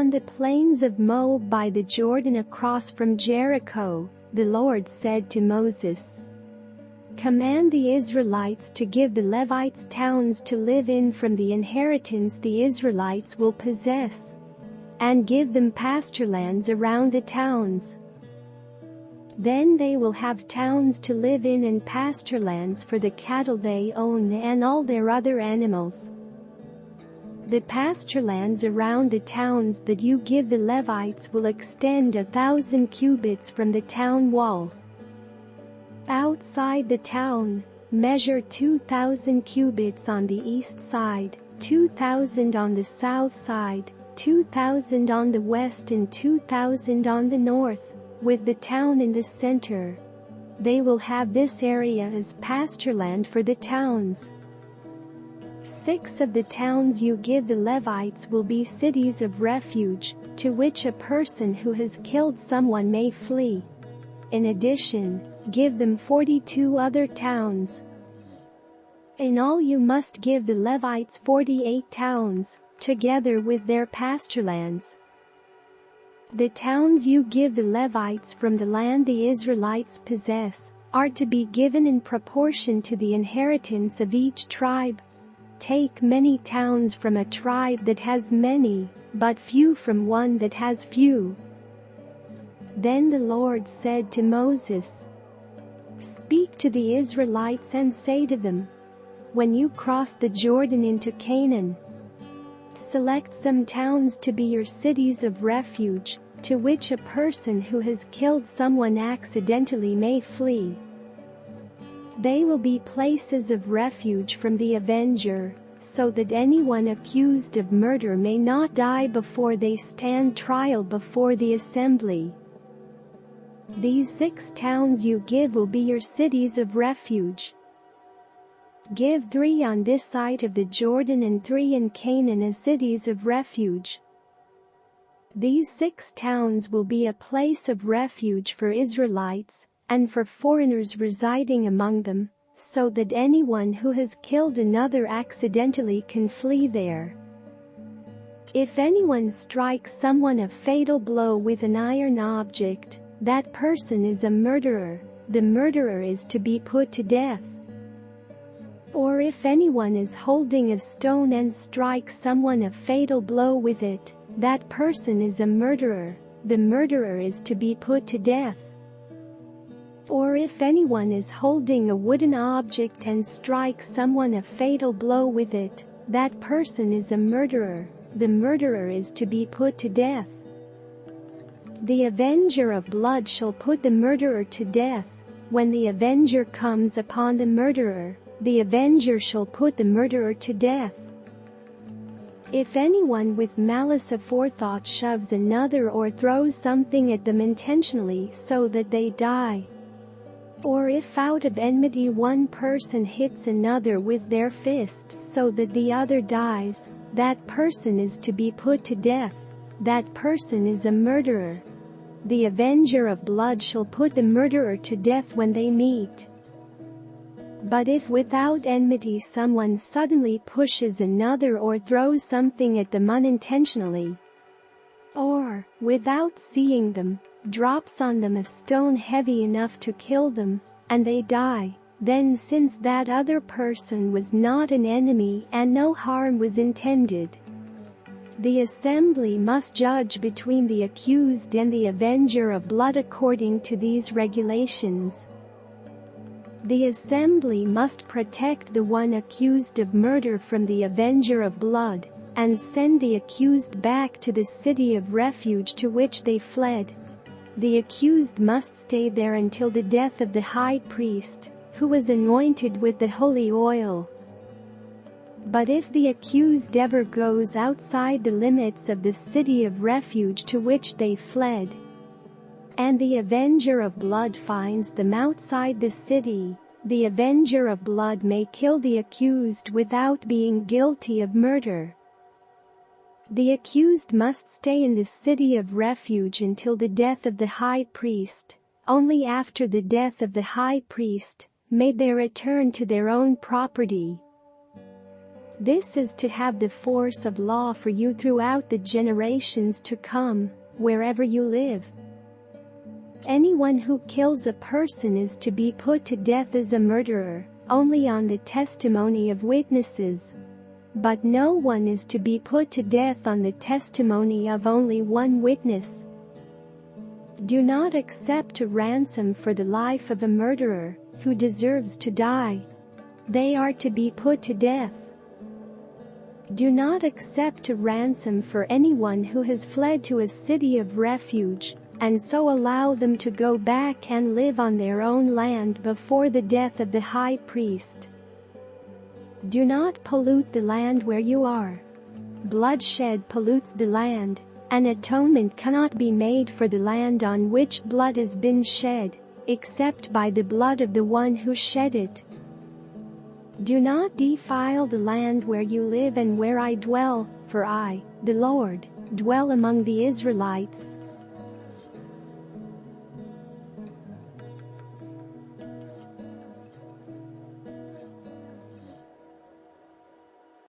On the plains of Moab by the Jordan across from Jericho, the Lord said to Moses, "Command the Israelites to give the Levites towns to live in from the inheritance the Israelites will possess, and give them pasturelands around the towns. Then they will have towns to live in and pasturelands for the cattle they own and all their other animals. The pasturelands around the towns that you give the Levites will extend 1,000 cubits from the town wall. Outside the town, measure 2,000 cubits on the east side, 2,000 on the south side, 2,000 on the west and 2,000 on the north, with the town in the center. They will have this area as pastureland for the towns. 6 of the towns you give the Levites will be cities of refuge, to which a person who has killed someone may flee. In addition, give them 42 other towns. In all you must give the Levites 48 towns, together with their pasturelands. The towns you give the Levites from the land the Israelites possess are to be given in proportion to the inheritance of each tribe. Take many towns from a tribe that has many, but few from one that has few." Then the Lord said to Moses, "Speak to the Israelites and say to them, when you cross the Jordan into Canaan, select some towns to be your cities of refuge, to which a person who has killed someone accidentally may flee. They will be places of refuge from the avenger, so that anyone accused of murder may not die before they stand trial before the assembly. These 6 towns you give will be your cities of refuge. Give 3 on this side of the Jordan and 3 in Canaan as cities of refuge. These 6 towns will be a place of refuge for Israelites, and for foreigners residing among them, so that anyone who has killed another accidentally can flee there. If anyone strikes someone a fatal blow with an iron object, that person is a murderer. The murderer is to be put to death. Or if anyone is holding a stone and strikes someone a fatal blow with it, that person is a murderer. The murderer is to be put to death. Or if anyone is holding a wooden object and strikes someone a fatal blow with it, that person is a murderer. The murderer is to be put to death. The avenger of blood shall put the murderer to death. When the avenger comes upon the murderer, the avenger shall put the murderer to death. If anyone with malice aforethought shoves another or throws something at them intentionally so that they die, or if out of enmity one person hits another with their fist so that the other dies, that person is to be put to death. That person is a murderer. The avenger of blood shall put the murderer to death when they meet. But if without enmity someone suddenly pushes another or throws something at them unintentionally, or, without seeing them, drops on them a stone heavy enough to kill them, and they die, then since that other person was not an enemy and no harm was intended, the assembly must judge between the accused and the avenger of blood according to these regulations. The assembly must protect the one accused of murder from the avenger of blood, and send the accused back to the city of refuge to which they fled. The accused must stay there until the death of the high priest, who was anointed with the holy oil. But if the accused ever goes outside the limits of the city of refuge to which they fled, and the avenger of blood finds them outside the city, the avenger of blood may kill the accused without being guilty of murder. The accused must stay in the city of refuge until the death of the high priest. Only after the death of the high priest may they return to their own property. This is to have the force of law for you throughout the generations to come, wherever you live. Anyone who kills a person is to be put to death as a murderer, only on the testimony of witnesses. But no one is to be put to death on the testimony of only one witness. Do not accept a ransom for the life of a murderer, who deserves to die. They are to be put to death. Do not accept a ransom for anyone who has fled to a city of refuge, and so allow them to go back and live on their own land before the death of the high priest. Do not pollute the land where you are. Bloodshed pollutes the land. An atonement cannot be made for the land on which blood has been shed, except by the blood of the one who shed it. Do not defile the land where you live and where I dwell, for I, the Lord, dwell among the Israelites,